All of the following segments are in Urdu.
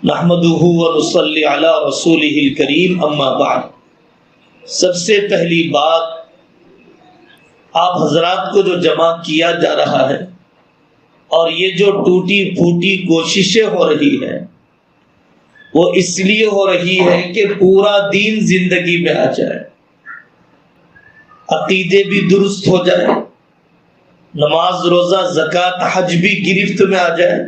نحمدہ ونصلی علی رسولہ الکریم اما بعد۔ سب سے پہلی بات، آپ حضرات کو جو جمع کیا جا رہا ہے اور یہ جو ٹوٹی پھوٹی کوششیں ہو رہی ہیں وہ اس لیے ہو رہی ہے کہ پورا دین زندگی میں آ جائے، عقیدے بھی درست ہو جائے، نماز روزہ زکوٰۃ حج بھی گرفت میں آ جائے،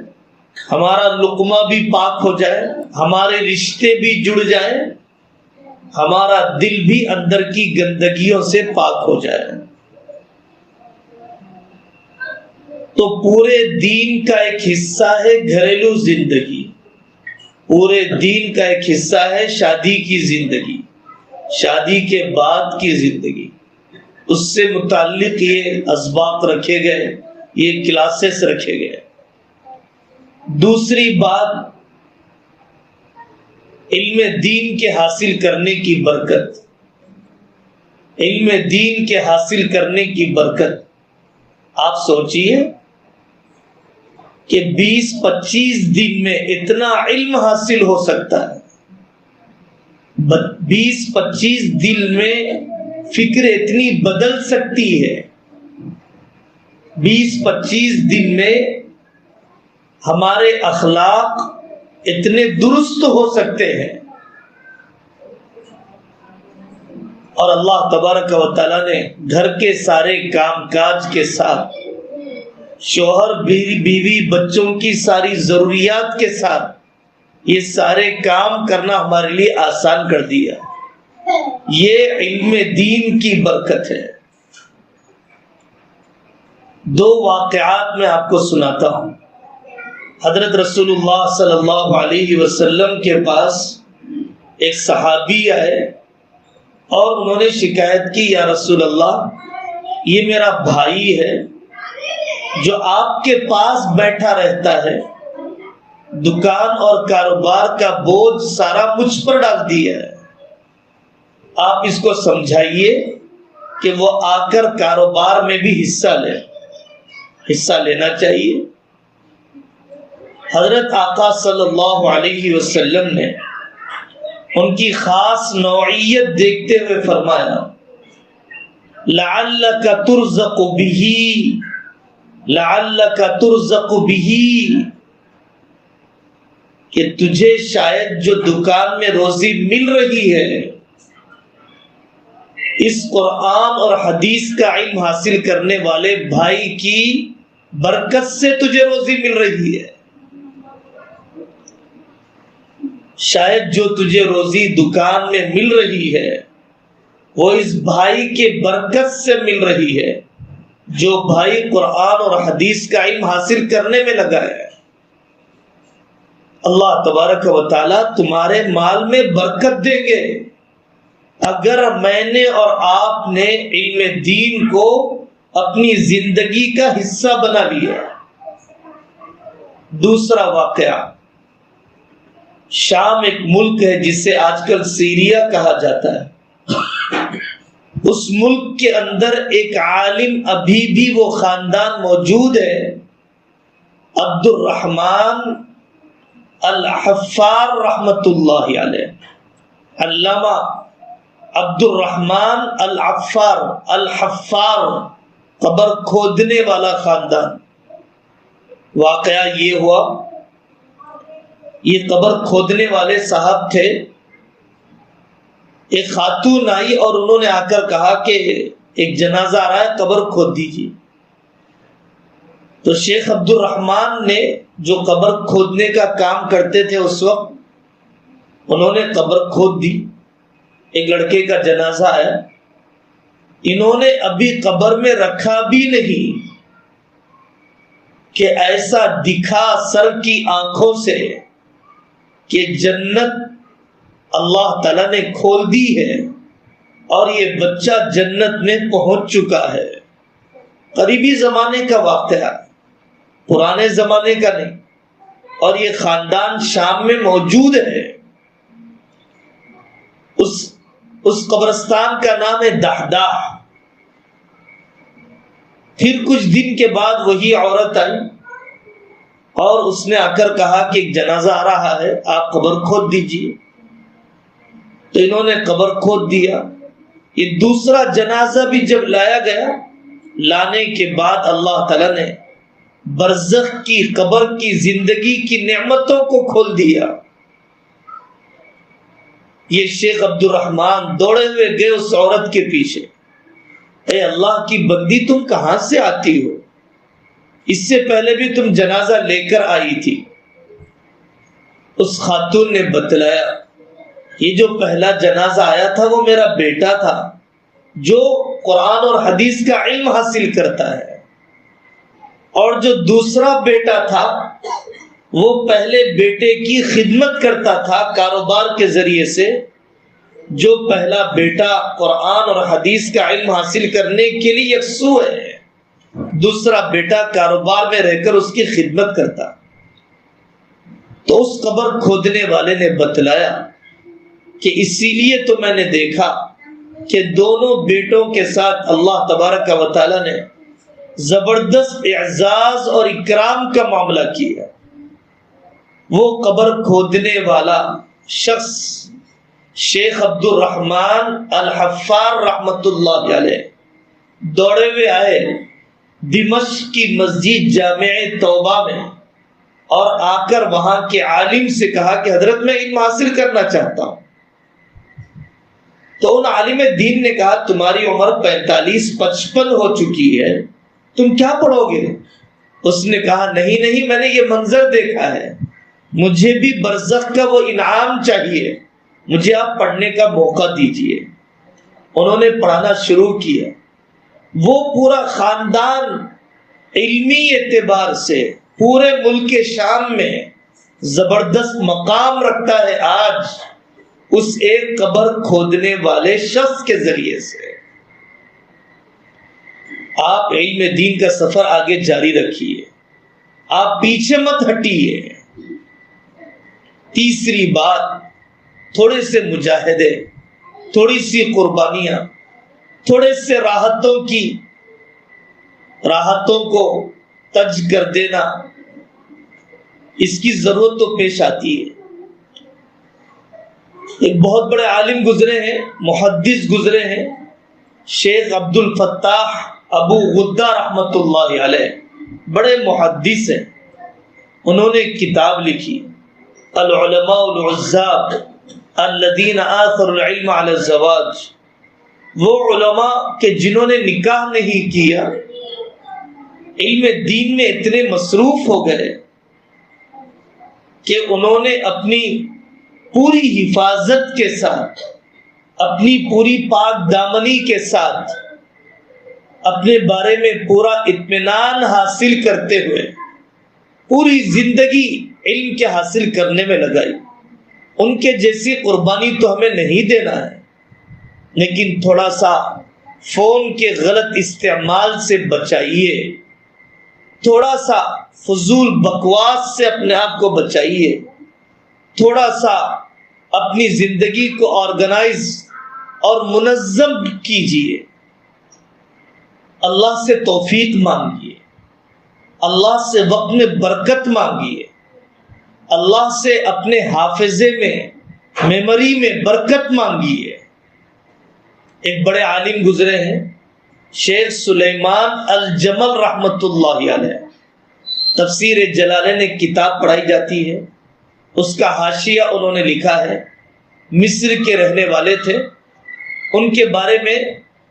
ہمارا لقمہ بھی پاک ہو جائے، ہمارے رشتے بھی جڑ جائیں، ہمارا دل بھی اندر کی گندگیوں سے پاک ہو جائے۔ تو پورے دین کا ایک حصہ ہے گھریلو زندگی، پورے دین کا ایک حصہ ہے شادی کی زندگی، شادی کے بعد کی زندگی، اس سے متعلق یہ اسباق رکھے گئے، یہ کلاسز رکھے گئے۔ دوسری بات، علم دین کے حاصل کرنے کی برکت، علم دین کے حاصل کرنے کی برکت۔ آپ سوچئے کہ 20-25 دن میں اتنا علم حاصل ہو سکتا ہے، 20-25 دن میں فکر اتنی بدل سکتی ہے، 20-25 دن میں ہمارے اخلاق اتنے درست ہو سکتے ہیں، اور اللہ تبارک و تعالیٰ نے گھر کے سارے کام کاج کے ساتھ، شوہر بیوی بچوں کی ساری ضروریات کے ساتھ یہ سارے کام کرنا ہمارے لیے آسان کر دیا۔ یہ علم دین کی برکت ہے۔ دو واقعات میں آپ کو سناتا ہوں۔ حضرت رسول اللہ صلی اللہ علیہ وسلم کے پاس ایک صحابی آئے اور انہوں نے شکایت کی، یا رسول اللہ، یہ میرا بھائی ہے جو آپ کے پاس بیٹھا رہتا ہے، دکان اور کاروبار کا بوجھ سارا مجھ پر ڈال دیا ہے، آپ اس کو سمجھائیے کہ وہ آ کر کاروبار میں بھی حصہ لینا چاہیے۔ حضرت آقا صلی اللہ علیہ وسلم نے ان کی خاص نوعیت دیکھتے ہوئے فرمایا، لعلک ترزق بہ، کہ تجھے شاید جو دکان میں روزی مل رہی ہے، اس قرآن اور حدیث کا علم حاصل کرنے والے بھائی کی برکت سے تجھے روزی مل رہی ہے، شاید جو تجھے روزی دکان میں مل رہی ہے وہ اس بھائی کے برکت سے مل رہی ہے، جو بھائی قرآن اور حدیث کا علم حاصل کرنے میں لگا ہے۔ اللہ تبارک و تعالیٰ تمہارے مال میں برکت دیں گے اگر میں نے اور آپ نے علم دین کو اپنی زندگی کا حصہ بنا لیا۔ دوسرا واقعہ، شام ایک ملک ہے جسے آج کل سیریا کہا جاتا ہے، اس ملک کے اندر ایک عالم ابھی بھی وہ خاندان موجود ہے، عبد الرحمن الحفار رحمت اللہ علیہ، علامہ عبد الرحمن الحفار، قبر کھودنے والا خاندان۔ واقعہ یہ ہوا، یہ قبر کھودنے والے صاحب تھے، ایک خاتون آئی اور انہوں نے آ کر کہا کہ ایک جنازہ آ رہا ہے، قبر کھود دیجیے۔ تو شیخ عبد الرحمن نے، جو قبر کھودنے کا کام کرتے تھے اس وقت، انہوں نے قبر کھود دی، ایک لڑکے کا جنازہ ہے، انہوں نے ابھی قبر میں رکھا بھی نہیں کہ ایسا دکھا سر کی آنکھوں سے کہ جنت اللہ تعالیٰ نے کھول دی ہے اور یہ بچہ جنت میں پہنچ چکا ہے۔ قریبی زمانے کا واقعہ، پرانے زمانے کا نہیں، اور یہ خاندان شام میں موجود ہے۔ اس قبرستان کا نام ہے دحداح۔ پھر کچھ دن کے بعد وہی عورت آئی اور اس نے آ کر کہا کہ ایک جنازہ آ رہا ہے، آپ قبر کھود دیجیے۔ تو انہوں نے قبر کھود دیا۔ یہ دوسرا جنازہ بھی جب لایا گیا، لانے کے بعد اللہ تعالیٰ نے برزخ کی، قبر کی زندگی کی نعمتوں کو کھول دیا۔ یہ شیخ عبد الرحمان دوڑے ہوئے گئے اس عورت کے پیچھے، اے اللہ کی بندی تم کہاں سے آتی ہو؟ اس سے پہلے بھی تم جنازہ لے کر آئی تھی۔ اس خاتون نے بتلایا، یہ جو پہلا جنازہ آیا تھا وہ میرا بیٹا تھا، جو قرآن اور حدیث کا علم حاصل کرتا ہے، اور جو دوسرا بیٹا تھا وہ پہلے بیٹے کی خدمت کرتا تھا کاروبار کے ذریعے سے۔ جو پہلا بیٹا قرآن اور حدیث کا علم حاصل کرنے کے لیے یکسو ہے، دوسرا بیٹا کاروبار میں رہ کر اس کی خدمت کرتا۔ تو اس قبر کھودنے والے نے بتلایا کہ اسی لیے تو میں نے دیکھا کہ دونوں بیٹوں کے ساتھ اللہ تبارک و تعالی نے زبردست اعزاز اور اکرام کا معاملہ کیا۔ وہ قبر کھودنے والا شخص شیخ عبد الرحمان الحفار رحمت اللہ علیہ دوڑے ہوئے آئے دمشق کی مسجد جامع توبہ میں، اور آ کر وہاں کے عالم سے کہا کہ حضرت میں علم حاصل کرنا چاہتا ہوں۔ تو ان عالم دین نے کہا تمہاری عمر 45-55 ہو چکی ہے، تم کیا پڑھو گے؟ اس نے کہا نہیں میں نے یہ منظر دیکھا ہے، مجھے بھی برزخ کا وہ انعام چاہیے، مجھے آپ پڑھنے کا موقع دیجیے۔ انہوں نے پڑھانا شروع کیا۔ وہ پورا خاندان علمی اعتبار سے پورے ملک شام میں زبردست مقام رکھتا ہے آج اس ایک قبر کھودنے والے شخص کے ذریعے سے۔ آپ علم دین کا سفر آگے جاری رکھیے، آپ پیچھے مت ہٹیے۔ تیسری بات، تھوڑے سے مجاہدے، تھوڑی سی قربانیاں، تھوڑے سے راحتوں کو تج کر دینا، اس کی ضرورت تو پیش آتی ہے۔ ایک بہت بڑے عالم گزرے ہیں، محدث گزرے ہیں، شیخ عبد الفتاح ابو غدہ رحمت اللہ علیہ، بڑے محدث ہیں۔ انہوں نے ایک کتاب لکھی، العلماء العزاب الذین آثروا العلم علی الزواج۔ وہ علماء کہ جنہوں نے نکاح نہیں کیا، علم دین میں اتنے مصروف ہو گئے کہ انہوں نے اپنی پوری حفاظت کے ساتھ، اپنی پوری پاک دامنی کے ساتھ، اپنے بارے میں پورا اطمینان حاصل کرتے ہوئے پوری زندگی علم کے حاصل کرنے میں لگائی۔ ان کے جیسی قربانی تو ہمیں نہیں دینا ہے، لیکن تھوڑا سا فون کے غلط استعمال سے بچائیے، تھوڑا سا فضول بکواس سے اپنے آپ کو بچائیے، تھوڑا سا اپنی زندگی کو آرگنائز اور منظم کیجیے۔ اللہ سے توفیق مانگیے، اللہ سے وقت میں برکت مانگیے، اللہ سے اپنے حافظے میں، میموری میں برکت مانگیے۔ ایک بڑے عالم گزرے ہیں، شیخ سلیمان الجمل رحمت اللہ علیہ، تفسیر جلالین ایک کتاب پڑھائی جاتی ہے، اس کا حاشیہ انہوں نے لکھا ہے، مصر کے رہنے والے تھے۔ ان کے بارے میں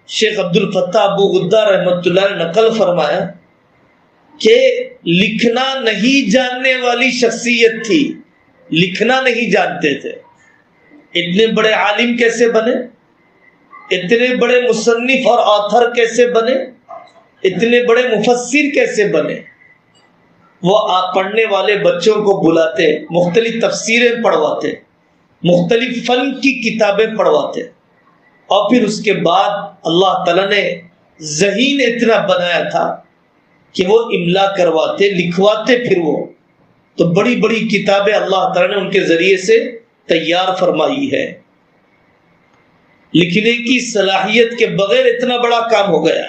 شیخ عبد الفتاح ابو غدہ رحمت اللہ نے نقل فرمایا کہ لکھنا نہیں جاننے والی شخصیت تھی، لکھنا نہیں جانتے تھے۔ اتنے بڑے عالم کیسے بنے؟ اتنے بڑے مصنف اور آتھر کیسے بنے؟ اتنے بڑے مفسر کیسے بنے؟ وہ پڑھنے والے بچوں کو بلاتے، مختلف تفسیریں پڑھواتے، مختلف فن کی کتابیں پڑھواتے، اور پھر اس کے بعد اللہ تعالیٰ نے ذہین اتنا بنایا تھا کہ وہ املا کرواتے، لکھواتے، پھر وہ تو بڑی بڑی کتابیں اللہ تعالیٰ نے ان کے ذریعے سے تیار فرمائی ہے۔ لکھنے کی صلاحیت کے بغیر اتنا بڑا کام ہو گیا۔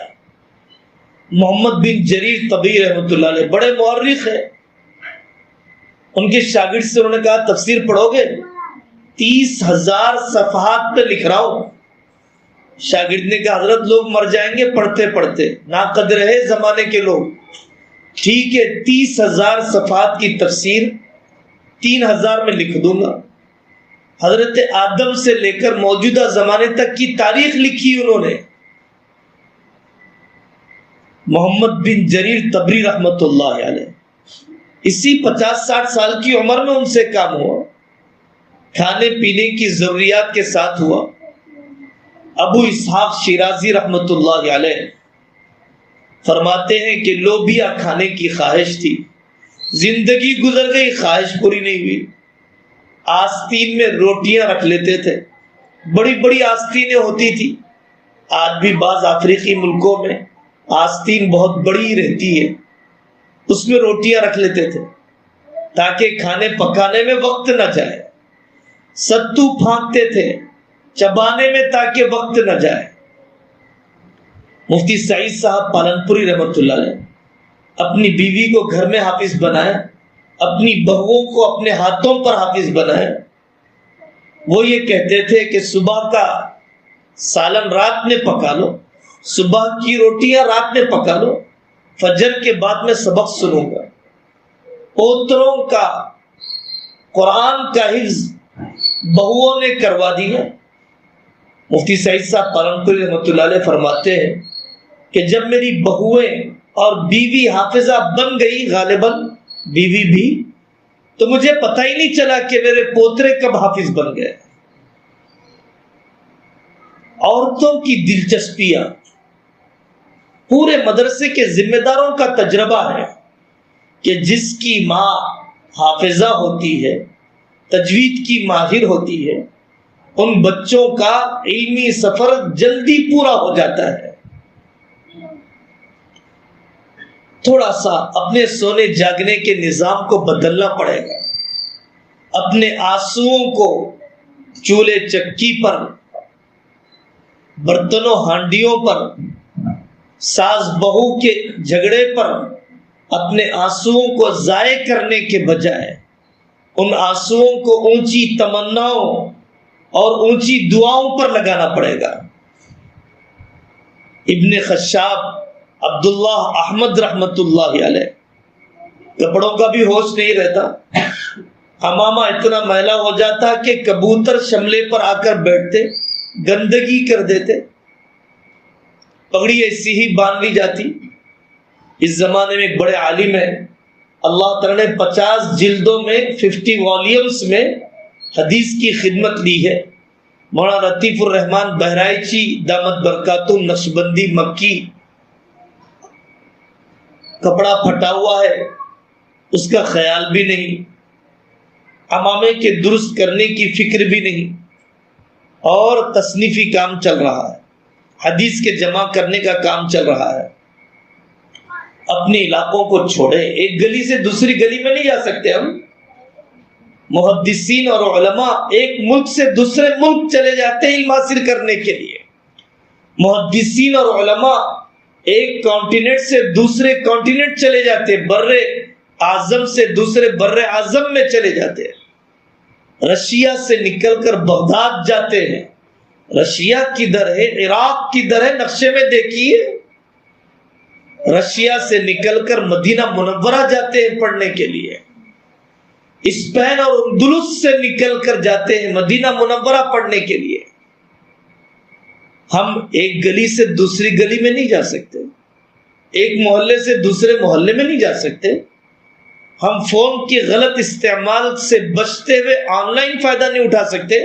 محمد بن جریر طبری رحمۃ اللہ علیہ بڑے مورخ ہیں، ان کے شاگرد سے انہوں نے کہا تفسیر پڑھو گے؟ 30,000 صفحات پہ لکھ رہا ہوں۔ شاگرد نے کہا حضرت لوگ مر جائیں گے پڑھتے پڑھتے، ناقدر ہے زمانے کے لوگ۔ ٹھیک ہے، 30,000 صفحات کی تفسیر 3,000 میں لکھ دوں گا۔ حضرت آدم سے لے کر موجودہ زمانے تک کی تاریخ لکھی انہوں نے۔ محمد بن جریر طبری رحمت اللہ علیہ، اسی 50-60 سال کی عمر میں ان سے کام ہوا، کھانے پینے کی ضروریات کے ساتھ ہوا۔ ابو اسحاق شیرازی رحمت اللہ علیہ فرماتے ہیں کہ لوبیا کھانے کی خواہش تھی، زندگی گزر گئی، خواہش پوری نہیں ہوئی۔ آستین میں روٹیاں رکھ لیتے تھے، بڑی بڑی آستینیں ہوتی تھی۔ آج بھی بعض افریقی ملکوں میں آستین بہت بڑی رہتی ہے، اس میں روٹیاں رکھ لیتے تھے تاکہ کھانے پکانے میں وقت نہ جائے۔ ستو پھانکتے تھے چبانے میں تاکہ وقت نہ جائے۔ مفتی سعید صاحب پالنپوری رحمت اللہ علیہ اپنی بیوی کو گھر میں حافظ بنایا، اپنی بہووں کو اپنے ہاتھوں پر حافظ بنایا۔ وہ یہ کہتے تھے کہ صبح کا سالن رات میں پکا لو، صبح کی روٹیاں رات میں پکا لو، فجر کے بعد میں سبق سنوں گا۔ پوتروں کا قرآن کا حفظ بہوؤں نے کروا دیا۔ مفتی سعید صاحب پالنپوری رحمۃ اللہ علیہ فرماتے ہیں کہ جب میری بہویں اور بیوی حافظہ بن گئی، غالباً بیوی بھی، تو مجھے پتہ ہی نہیں چلا کہ میرے پوترے کب حافظ بن گئے۔ عورتوں کی دلچسپیاں پورے مدرسے کے ذمہ داروں کا تجربہ ہے کہ جس کی ماں حافظہ ہوتی ہے، تجوید کی ماہر ہوتی ہے، ان بچوں کا علمی سفر جلدی پورا ہو جاتا ہے۔ تھوڑا سا اپنے سونے جاگنے کے نظام کو بدلنا پڑے گا، اپنے آنسوؤں کو چولہے چکی پر، برتنوں ہانڈیوں پر، ساس بہو کے جھگڑے پر اپنے آنسوؤں کو ضائع کرنے کے بجائے ان آنسوؤں کو اونچی تمناؤں اور اونچی دعاؤں پر لگانا پڑے گا۔ ابن خشاب عبداللہ احمد رحمت اللہ علیہ، کپڑوں کا بھی ہوش نہیں رہتا، حمامہ اتنا میلا ہو جاتا کہ کبوتر شملے پر آ کر بیٹھتے، گندگی کر دیتے، پگڑی ایسی ہی باندھ لی جاتی۔ اس زمانے میں ایک بڑے عالم ہیں، اللہ تعالیٰ نے 50 جلدوں میں 50 والیومز میں حدیث کی خدمت لی ہے، مولانا لطیف الرحمان بہرائچی دامت برکاتہم نقشبندی مکی۔ کپڑا پھٹا ہوا ہے، اس کا خیال بھی نہیں، عمامے کے درست کرنے کی فکر بھی نہیں، اور تصنیفی کام چل رہا ہے، حدیث کے جمع کرنے کا کام چل رہا ہے۔ اپنے علاقوں کو چھوڑے، ایک گلی سے دوسری گلی میں نہیں جا سکتے ہم۔ محدثین اور علماء ایک ملک سے دوسرے ملک چلے جاتے ہیں علم حاصل کرنے کے لیے۔ محدثین اور علماء ایک کانٹیننٹ سے دوسرے کانٹیننٹ چلے جاتے ہیں، بر اعظم سے دوسرے بر اعظم میں چلے جاتے ہیں، رشیا سے نکل کر بغداد جاتے ہیں۔ رشیا کدھر ہے؟ عراق کدھر ہے؟ نقشے میں دیکھیے۔ رشیا سے نکل کر مدینہ منورہ جاتے ہیں پڑھنے کے لیے، اسپین اور اندلس سے نکل کر جاتے ہیں مدینہ منورہ پڑھنے کے لیے۔ ہم ایک گلی سے دوسری گلی میں نہیں جا سکتے، ایک محلے سے دوسرے محلے میں نہیں جا سکتے۔ ہم فون کے غلط استعمال سے بچتے ہوئے آن لائن فائدہ نہیں اٹھا سکتے۔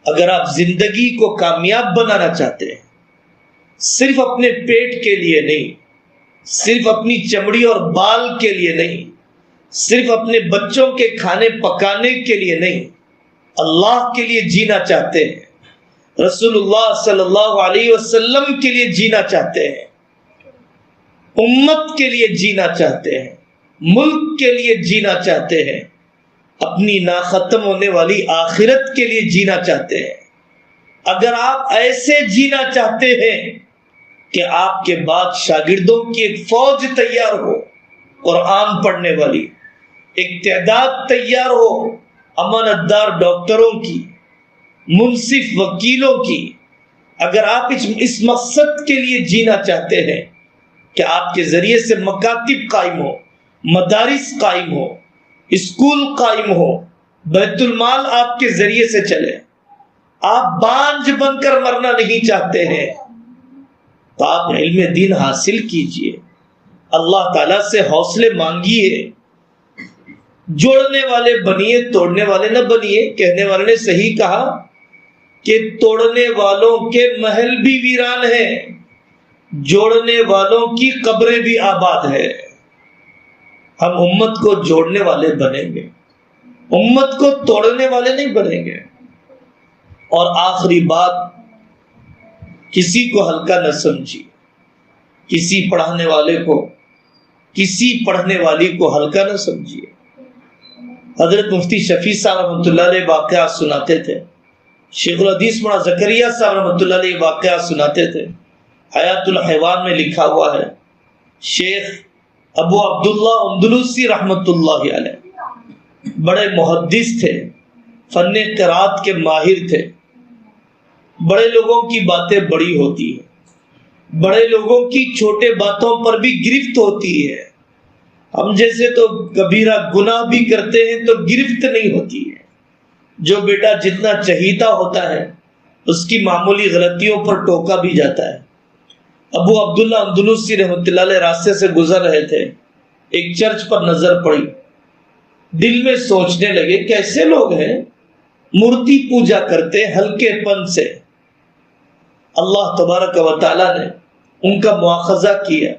اگر آپ زندگی کو کامیاب بنانا چاہتے ہیں، صرف اپنے پیٹ کے لیے نہیں، صرف اپنی چمڑی اور بال کے لیے نہیں، صرف اپنے بچوں کے کھانے پکانے کے لیے نہیں، اللہ کے لیے جینا چاہتے ہیں، رسول اللہ صلی اللہ علیہ وسلم کے لیے جینا چاہتے ہیں، امت کے لیے جینا چاہتے ہیں، ملک کے لیے جینا چاہتے ہیں، اپنی ناختم ہونے والی آخرت کے لیے جینا چاہتے ہیں، اگر آپ ایسے جینا چاہتے ہیں کہ آپ کے بعد شاگردوں کی ایک فوج تیار ہو قرآن پڑھنے والی، ایک تعداد تیار ہو امانتدار ڈاکٹروں کی، منصف وکیلوں کی۔ اگر آپ اس مقصد کے لیے جینا چاہتے ہیں کہ آپ کے ذریعے سے مکاتب قائم ہو، مدارس قائم ہو، اسکول قائم ہو، بیت المال آپ کے ذریعے سے چلے، آپ بانجھ بن کر مرنا نہیں چاہتے ہیں، تو آپ علم دین حاصل کیجئے، اللہ تعالیٰ سے حوصلے مانگیے، جوڑنے والے بنیے، توڑنے والے نہ بنیے۔ کہنے والے نے صحیح کہا کہ توڑنے والوں کے محل بھی ویران ہیں، جوڑنے والوں کی قبریں بھی آباد ہے۔ ہم امت کو جوڑنے والے بنیں گے، امت کو توڑنے والے نہیں بنیں گے۔ اور آخری بات، کسی کو ہلکا نہ سمجھیے، کسی پڑھانے والے کو، کسی پڑھنے والی کو ہلکا نہ سمجھیے۔ حضرت مفتی شفیع صاحب رحمۃ اللہ علیہ واقعات سناتے تھے، شیخ الحدیث مولانا زکریا صاحب رحمۃ اللہ علیہ واقعات سناتے تھے۔ حیات الحیوان میں لکھا ہوا ہے، شیخ ابو عبداللہ اندلسی رحمۃ اللہ علیہ بڑے محدث تھے، فن قرات کے ماہر تھے۔ بڑے لوگوں کی باتیں بڑی ہوتی ہیں، بڑے لوگوں کی چھوٹے باتوں پر بھی گرفت ہوتی ہے۔ ہم جیسے تو کبیرہ گناہ بھی کرتے ہیں تو گرفت نہیں ہوتی ہے۔ جو بیٹا جتنا چہیتا ہوتا ہے اس کی معمولی غلطیوں پر ٹوکا بھی جاتا ہے۔ ابو عبداللہ اندلسی رحمۃ اللہ علیہ راستے سے گزر رہے تھے، ایک چرچ پر نظر پڑی، دل میں سوچنے لگے کیسے لوگ ہیں، مورتی پوجا کرتے ہلکے پن سے۔ اللہ تبارک و تعالیٰ نے ان کا مواخذہ کیا،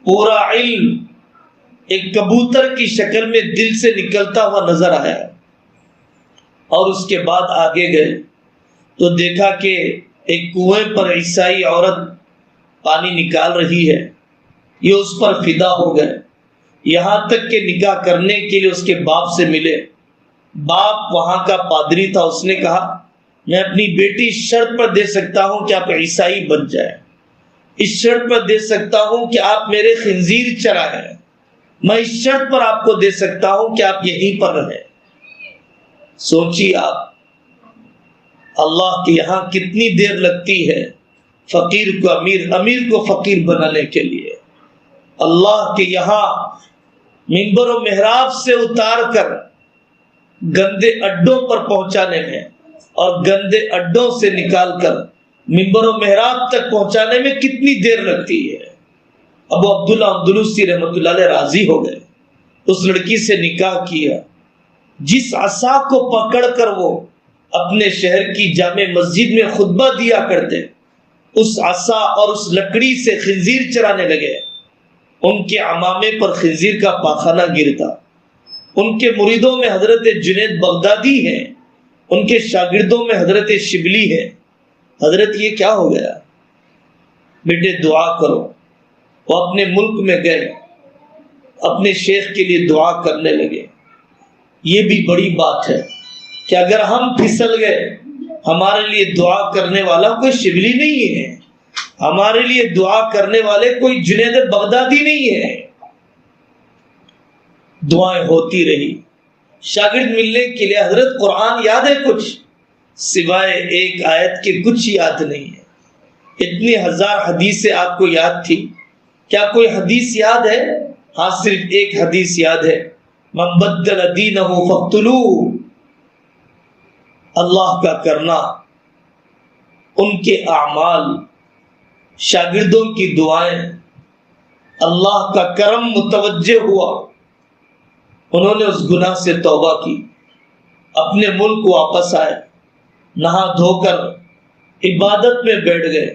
پورا علم ایک کبوتر کی شکل میں دل سے نکلتا ہوا نظر آیا، اور اس کے بعد آگے گئے تو دیکھا کہ ایک کنویں پر عیسائی عورت پانی نکال رہی ہے، یہ اس پر فدا ہو گئے، یہاں تک کہ نکاح کرنے کے لیے اس کے باپ سے ملے۔ باپ وہاں کا پادری تھا، اس نے کہا میں اپنی بیٹی اس شرط پر دے سکتا ہوں کہ آپ عیسائی بن جائیں، اس شرط پر دے سکتا ہوں کہ آپ میرے خنزیر چرائیں، میں اس شرط پر آپ کو دے سکتا ہوں کہ آپ یہیں پر رہیں۔ سوچیے آپ، اللہ کے یہاں کتنی دیر لگتی ہے فقیر کو امیر، امیر کو فقیر بنانے کے لیے۔ اللہ کے یہاں منبر و محراب سے اتار کر گندے اڈوں پر پہنچانے میں، اور گندے اڈوں سے نکال کر منبر و محراب تک پہنچانے میں کتنی دیر لگتی ہے۔ ابو عبداللہ اندلسی رحمۃ اللہ علیہ راضی ہو گئے، اس لڑکی سے نکاح کیا۔ جس عصا کو پکڑ کر وہ اپنے شہر کی جامع مسجد میں خطبہ دیا کرتے، اس عصا اور اس لکڑی سے خنزیر چرانے لگے۔ ان کے عمامے پر خنزیر کا پاخانہ گرتا۔ ان کے مریدوں میں حضرت جنید بغدادی ہیں، ان کے شاگردوں میں حضرت شبلی ہے۔ حضرت یہ کیا ہو گیا؟ بیٹے دعا کرو۔ وہ اپنے ملک میں گئے، اپنے شیخ کے لیے دعا کرنے لگے۔ یہ بھی بڑی بات ہے کہ اگر ہم پھسل گئے، ہمارے لیے دعا کرنے والا کوئی شبلی نہیں ہے، ہمارے لیے دعا کرنے والے کوئی جنید بغدادی نہیں ہے۔ دعائیں ہوتی رہی، شاگرد ملنے کے لیے حضرت قرآن یاد ہے کچھ؟ سوائے ایک آیت کے کچھ یاد نہیں ہے۔ اتنی ہزار حدیثیں آپ کو یاد تھی، کیا کوئی حدیث یاد ہے؟ ہاں صرف ایک حدیث یاد ہے، من بدل دینہ فاقتلوہ۔ اللہ کا کرنا، ان کے اعمال، شاگردوں کی دعائیں، اللہ کا کرم متوجہ ہوا، انہوں نے اس گناہ سے توبہ کی، اپنے ملک واپس آئے، نہا دھو کر عبادت میں بیٹھ گئے۔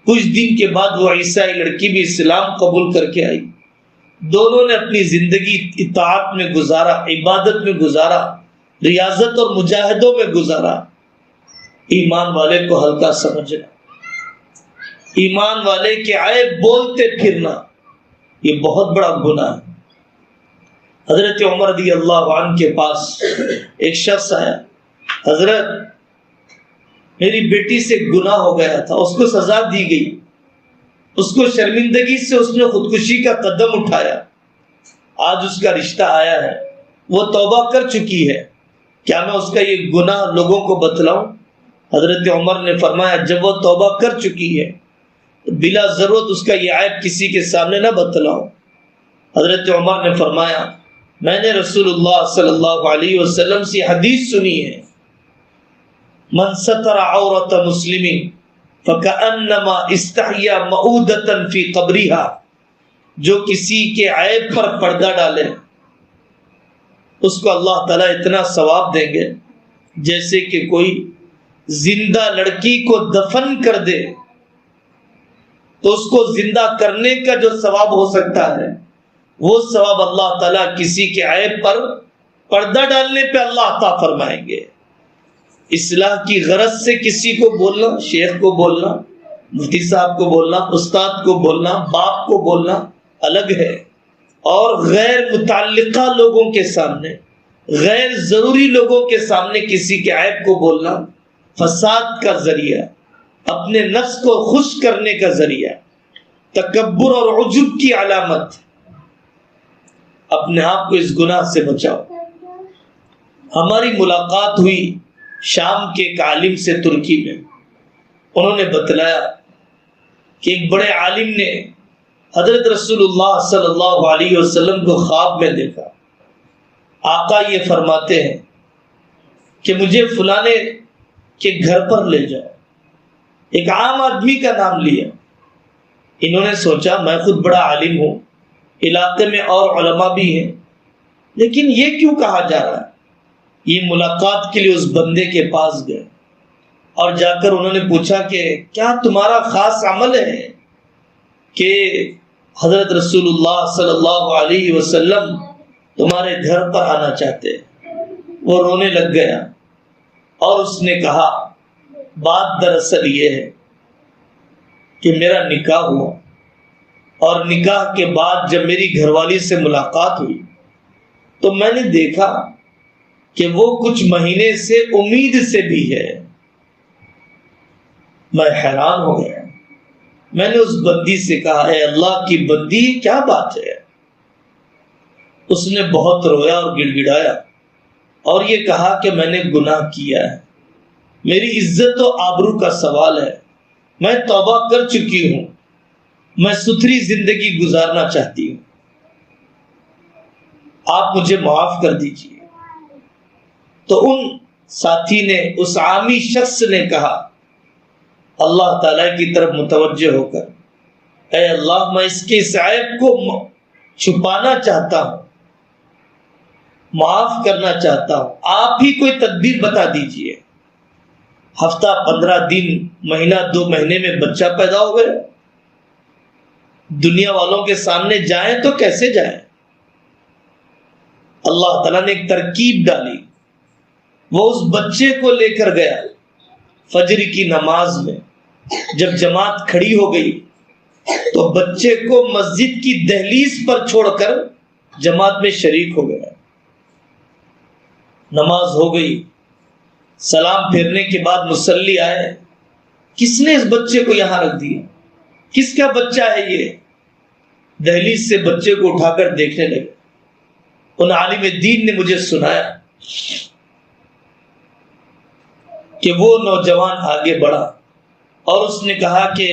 کچھ دن کے بعد وہ عیسائی لڑکی بھی اسلام قبول کر کے آئی۔ دونوں نے اپنی زندگی اطاعت میں گزارا، عبادت میں گزارا، ریاضت اور مجاہدوں میں گزارا۔ ایمان والے کو ہلکا سمجھنا، ایمان والے کے عیب بولتے پھرنا، یہ بہت بڑا گناہ ہے۔ حضرت عمر رضی اللہ عنہ کے پاس ایک شخص آیا، حضرت میری بیٹی سے گناہ ہو گیا تھا، اس کو سزا دی گئی، اس کو شرمندگی سے اس نے خودکشی کا قدم اٹھایا، آج اس کا رشتہ آیا ہے، وہ توبہ کر چکی ہے، کیا میں اس کا یہ گناہ لوگوں کو بتلاؤں؟ حضرت عمر نے فرمایا جب وہ توبہ کر چکی ہے تو بلا ضرورت اس کا یہ عیب کسی کے سامنے نہ بتلاؤ۔ حضرت عمر نے فرمایا میں نے رسول اللہ صلی اللہ علیہ وسلم سے حدیث سنی ہے، من ستر عورت مسلم فکأنما استحیا مؤودۃ فی قبرها، جو کسی کے عیب پر پردہ ڈالے اس کو اللہ تعالیٰ اتنا ثواب دیں گے جیسے کہ کوئی زندہ لڑکی کو دفن کر دے تو اس کو زندہ کرنے کا جو ثواب ہو سکتا ہے وہ ثواب اللہ تعالیٰ کسی کے عیب پر پردہ ڈالنے پہ اللہ عطا فرمائیں گے۔ اصلاح کی غرض سے کسی کو بولنا، شیخ کو بولنا، مفتی صاحب کو بولنا، استاد کو بولنا، باپ کو بولنا الگ ہے، اور غیر متعلقہ لوگوں کے سامنے، غیر ضروری لوگوں کے سامنے کسی کے عیب کو بولنا فساد کا ذریعہ، اپنے نفس کو خوش کرنے کا ذریعہ، تکبر اور عجب کی علامت۔ اپنے آپ کو اس گناہ سے بچاؤ۔ ہماری ملاقات ہوئی شام کے ایک عالم سے ترکی میں، انہوں نے بتلایا کہ ایک بڑے عالم نے حضرت رسول اللہ صلی اللہ علیہ وسلم کو خواب میں دیکھا۔ آقا یہ فرماتے ہیں کہ مجھے فلانے کے گھر پر لے جاؤ۔ ایک عام آدمی کا نام لیا۔ انہوں نے سوچا میں خود بڑا عالم ہوں، علاقے میں اور علماء بھی ہیں، لیکن یہ کیوں کہا جا رہا ہے؟ یہ ملاقات کے لیے اس بندے کے پاس گئے اور جا کر انہوں نے پوچھا کہ کیا تمہارا خاص عمل ہے کہ حضرت رسول اللہ صلی اللہ علیہ وسلم تمہارے گھر پر آنا چاہتے ہیں؟ وہ رونے لگ گیا اور اس نے کہا بات دراصل یہ ہے کہ میرا نکاح ہوا، اور نکاح کے بعد جب میری گھر والی سے ملاقات ہوئی تو میں نے دیکھا کہ وہ کچھ مہینے سے امید سے بھی ہے۔ میں حیران ہو گیا۔ میں نے اس بندی سے کہا اے اللہ کی بندی کیا بات ہے؟ اس نے بہت رویا اور گڑ گڑایا اور یہ کہا کہ میں نے گناہ کیا ہے، میری عزت و آبرو کا سوال ہے، میں توبہ کر چکی ہوں، میں ستھری زندگی گزارنا چاہتی ہوں، آپ مجھے معاف کر دیجیے۔ تو ان ساتھی نے، اس عامی شخص نے کہا اللہ تعالیٰ کی طرف متوجہ ہو کر اے اللہ میں اس کے اس عیب کو چھپانا چاہتا ہوں، معاف کرنا چاہتا ہوں، آپ ہی کوئی تدبیر بتا دیجئے۔ ہفتہ 15 دن، مہینہ 2 مہینے میں بچہ پیدا ہو گیا۔ دنیا والوں کے سامنے جائیں تو کیسے جائیں؟ اللہ تعالیٰ نے ایک ترکیب ڈالی، وہ اس بچے کو لے کر گیا فجر کی نماز میں۔ جب جماعت کھڑی ہو گئی تو بچے کو مسجد کی دہلیز پر چھوڑ کر جماعت میں شریک ہو گیا۔ نماز ہو گئی، سلام پھیرنے کے بعد مصلی آئے، کس نے اس بچے کو یہاں رکھ دیا؟ کس کا بچہ ہے یہ؟ دہلیز سے بچے کو اٹھا کر دیکھنے لگے۔ ان عالم دین نے مجھے سنایا کہ وہ نوجوان آگے بڑھا اور اس نے کہا کہ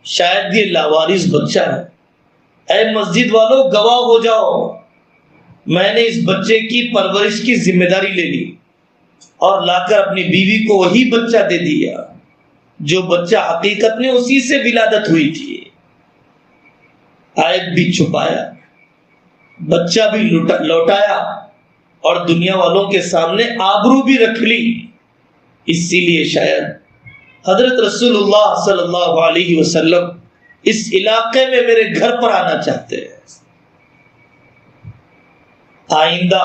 شاید یہ لاوارث بچہ ہے، اے مسجد والوں گواہ ہو جاؤ، میں نے اس بچے کی پرورش کی ذمہ داری لے لی اور لا کر اپنی بیوی کو وہی بچہ دے دیا جو بچہ حقیقت میں اسی سے ولادت ہوئی تھی۔ عیب بھی چھپایا، بچہ بھی لوٹایا اور دنیا والوں کے سامنے آبرو بھی رکھ لی۔ اسی لیے شاید حضرت رسول اللہ صلی اللہ علیہ وسلم اس علاقے میں میرے گھر پر آنا چاہتے ہیں۔ آئندہ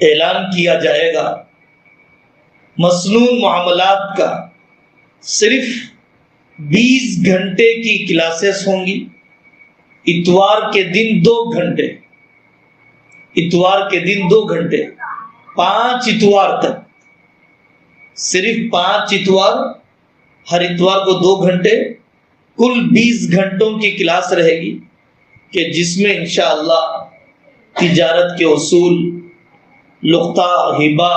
اعلان کیا جائے گا مسنون معاملات کا، صرف 20 گھنٹے کی کلاسز ہوں گی، اتوار کے دن 2 گھنٹے، اتوار کے دن 2 گھنٹے، 5 اتوار تک، صرف 5 اتوار، ہر اتوار کو 2 گھنٹے، کل 20 گھنٹوں کی کلاس رہے گی۔ کہ جس میں انشاءاللہ تجارت کے اصول، لقطہ، ہبہ،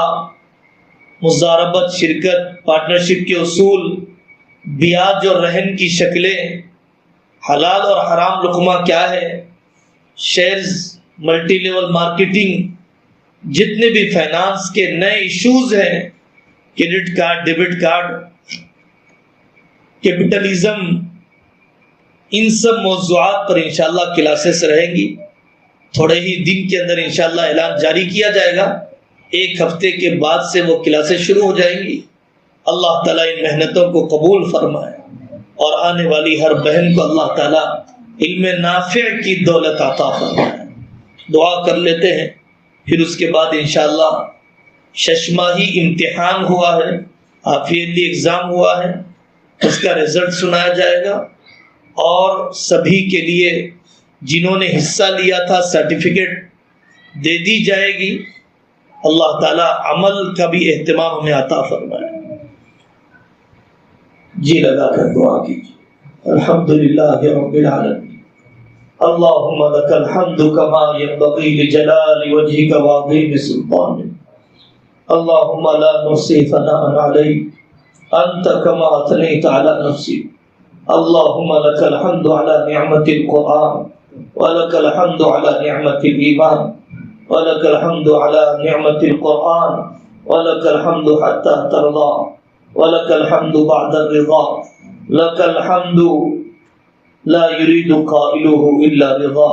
مضاربت، شرکت، پارٹنرشپ کے اصول، بیاج اور رہن کی شکلیں، حلال اور حرام لقمہ کیا ہے، شیئرز، ملٹی لیول مارکیٹنگ، جتنے بھی فائنانس کے نئے ایشوز ہیں، credit card, debit card, capitalism, ان سب موضوعات پر انشاءاللہ کلاسز رہیں گی۔ تھوڑے ہی دن کے اندر انشاءاللہ اعلان جاری کیا جائے گا، ایک ہفتے کے بعد سے وہ کلاسیں شروع ہو جائیں گی۔ اللہ تعالیٰ ان محنتوں کو قبول فرمائے اور آنے والی ہر بہن کو اللہ تعالیٰ علم نافع کی دولت عطا فرمائے۔ دعا کر لیتے ہیں، پھر اس کے بعد انشاءاللہ ششماہی امتحان ہوا ہے، ہاف ایئرلی ایگزام ہوا ہے، اس کا رزلٹ سنایا جائے گا، اور سبھی کے لیے جنہوں نے حصہ لیا تھا سرٹیفکیٹ دے دی جائے گی۔ اللہ تعالیٰ عمل کا بھی اہتمام ہمیں عطا فرمائے۔ جی لگا کر دعا کیجیے۔ الحمدللہ رب العالمین، اللہم لک الحمد کما ینبغی لجلال وجہک وعظیم سلطانک، اللہم لا نحصی ثناء علیک انت کما اثنیت علی نفسک، اللہم لک الحمد علی نعمت القرآن، ولک الحمد علی نعمت الایمان، ولک الحمد علی نعمت القرآن، ولک الحمد حتی ترضى، ولک الحمد بعد الرضا، لک الحمد لا يريد قائله الا رضا۔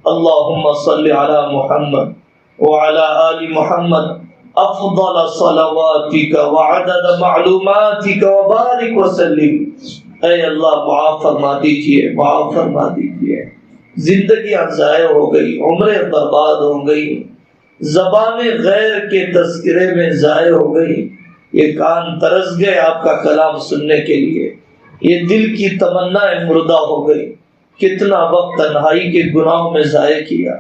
اللہم صل علی محمد وعلى آل محمد افضل صلواتک وعدد معلوماتک وبارک وسلم۔ اے اللہ معاف فرما دیجئے، معاف فرما دیجئے۔ زندگیاں ضائع ہو گئی، عمریں برباد ہو گئی، زبان غیر کے تذکرے میں ضائع ہو گئی، یہ کان ترس گئے آپ کا کلام سننے کے لیے، یہ دل کی تمنا مردہ ہو گئی۔ کتنا وقت تنہائی کے گناہوں میں ضائع کیا،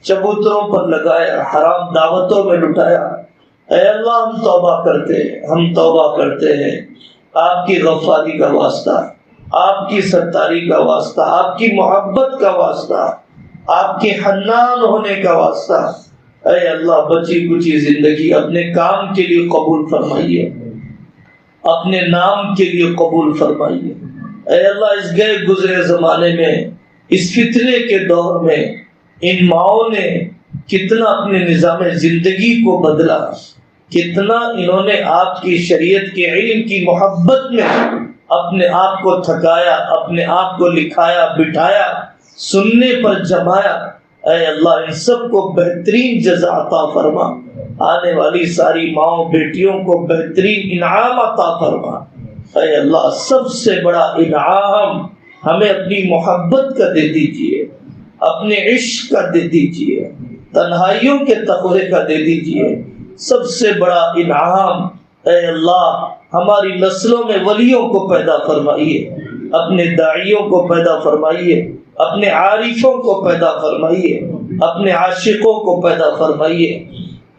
چبوتروں پر لگایا، حرام دعوتوں میں لٹایا۔ اے اللہ ہم توبہ کرتے ہیں، ہم توبہ کرتے ہیں، آپ کی غفاری کا واسطہ، آپ کی ستاری کا واسطہ، آپ کی محبت کا واسطہ، آپ کے حنان ہونے کا واسطہ۔ اے اللہ بچی کچی زندگی اپنے کام کے لیے قبول فرمائیے، اپنے نام کے لیے قبول فرمائیے۔ اے اللہ اس گئے گزرے زمانے میں، اس فتنے کے دور میں ان ماؤں نے کتنا اپنے نظام زندگی کو بدلا، کتنا انہوں نے آپ کی شریعت کے علم کی محبت میں اپنے آپ کو تھکایا، اپنے آپ کو لکھایا بٹھایا، سننے پر جمایا۔ اے اللہ ان سب کو بہترین جزا عطا فرما، آنے والی ساری ماؤں بیٹیوں کو بہترین انعام عطا فرما۔ اے اللہ سب سے بڑا انعام ہمیں اپنی محبت کا دے دیجئے، اپنے عشق کا دے دیجئے، تنہائیوں کے تقوی کا دے دیجئے۔ سب سے بڑا انعام اے اللہ ہماری نسلوں میں ولیوں کو پیدا فرمائیے، اپنے داعیوں کو پیدا فرمائیے، اپنے عارفوں کو پیدا فرمائیے، اپنے عاشقوں کو پیدا فرمائیے۔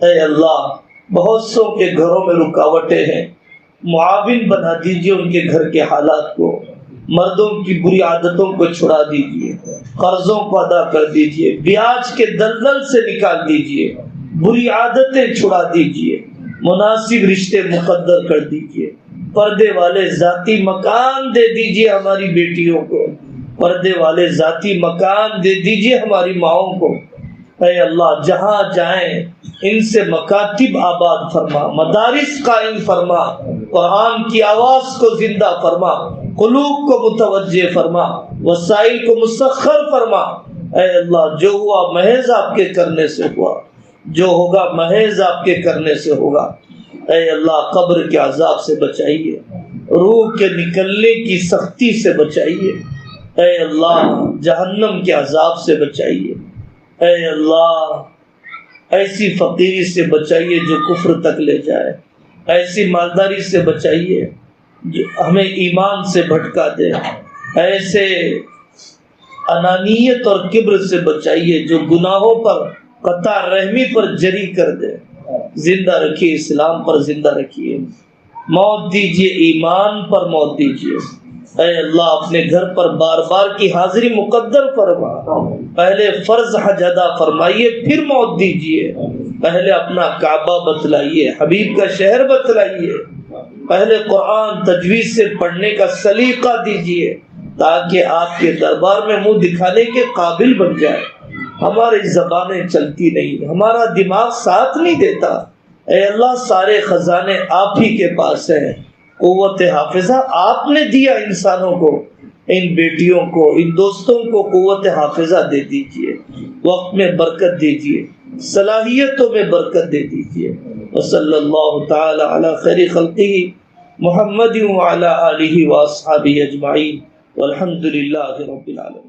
اے اللہ بہت سو کے گھروں میں رکاوٹیں ہیں، معاون بنا دیجئے ان کے گھر کے حالات کو، مردوں کی بری عادتوں کو چھڑا دیجئے، قرضوں کو ادا کر دیجئے، بیاج کے دلدل سے نکال دیجئے، بری عادتیں چھڑا دیجئے، مناسب رشتے مقدر کر دیجئے، پردے والے ذاتی مکان دے دیجئے ہماری بیٹیوں کو، پردے والے ذاتی مکان دے دیجئے ہماری ماؤں کو۔ اے اللہ جہاں جائیں ان سے مکاتب آباد فرما، مدارس قائم فرما، قرآن کی آواز کو زندہ فرما، قلوب کو متوجہ فرما، وسائل کو مسخر فرما۔ اے اللہ جو ہوا محض آپ کے کرنے سے ہوا، جو ہوگا محض آپ کے کرنے سے ہوگا۔ اے اللہ قبر کے عذاب سے بچائیے، روح کے نکلنے کی سختی سے بچائیے۔ اے اللہ جہنم کے عذاب سے بچائیے۔ اے اللہ ایسی فقیری سے بچائیے جو کفر تک لے جائے، ایسی مالداری سے بچائیے جو ہمیں ایمان سے بھٹکا دے، ایسے انانیت اور کبر سے بچائیے جو گناہوں پر قطع رحمی پر جری کر دے۔ زندہ رکھیے، اسلام پر زندہ رکھیے، موت دیجیے ایمان پر موت دیجیے، اے اللہ اپنے گھر پر بار بار کی حاضری مقدر فرما، پہلے فرض حج ادا فرمائیے پھر موت دیجیے، پہلے اپنا کعبہ بتلائیے، حبیب کا شہر بتلائیے، پہلے قرآن تجوید سے پڑھنے کا سلیقہ دیجیے تاکہ آپ کے دربار میں منہ دکھانے کے قابل بن جائے۔ ہماری زبانیں چلتی نہیں، ہمارا دماغ ساتھ نہیں دیتا، اے اللہ سارے خزانے آپ ہی کے پاس ہیں، قوت حافظہ آپ نے دیا انسانوں کو، ان بیٹیوں کو، ان دوستوں کو قوت حافظہ دے دیجئے، وقت میں برکت دیجئے، صلاحیتوں میں برکت دے دیجئے۔ وصلی اللہ تعالی علی خیر خلقہ محمد وعلی آلہ واصحابہ اجمعین والحمد للہ رب العالمین۔